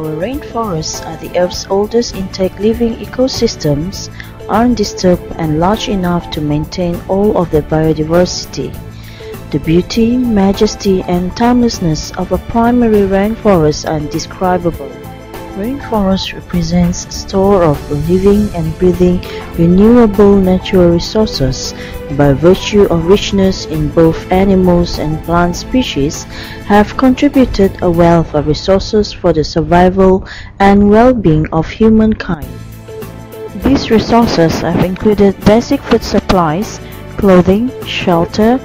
Our rainforests are the Earth's oldest intact living ecosystems, undisturbed and large enough to maintain all of their biodiversity. The beauty, majesty and timelessness of a primary rainforest are indescribable. Rainforest represents a store of living and breathing renewable natural resources. By virtue of richness in both animals and plant species, have contributed a wealth of resources for the survival and well-being of humankind. These resources have included basic food supplies, clothing, shelter,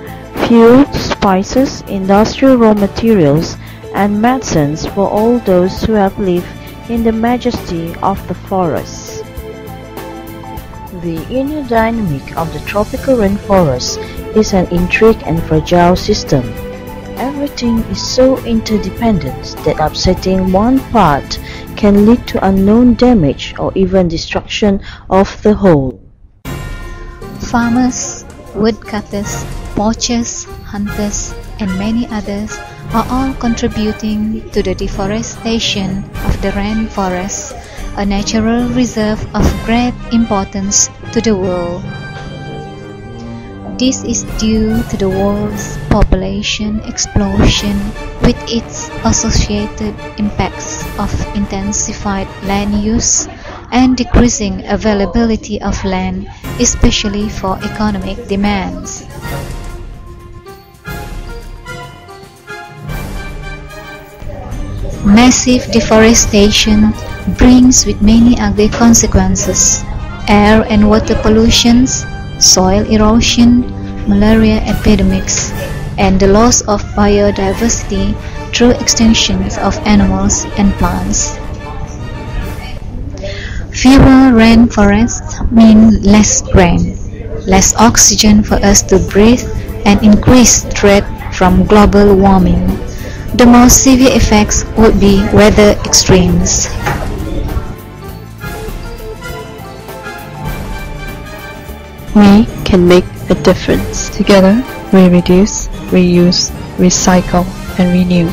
fuel, spices, industrial raw materials, and medicines for all those who have lived in the majesty of the forests. The inner dynamic of the tropical rainforest is an intricate and fragile system. Everything is so interdependent that upsetting one part can lead to unknown damage or even destruction of the whole. Farmers, woodcutters, poachers, hunters, and many others are all contributing to the deforestation of the rainforest, a natural reserve of great importance to the world. This is due to the world's population explosion with its associated impacts of intensified land use and decreasing availability of land, especially for economic demands. Massive deforestation brings with many ugly consequences: air and water pollution, soil erosion, malaria epidemics, and the loss of biodiversity through extinctions of animals and plants. Fewer rainforests mean less rain, less oxygen for us to breathe, and increased threat from global warming. The most severe effects would be weather extremes. We can make a difference. Together, we reduce, reuse, recycle, and renew.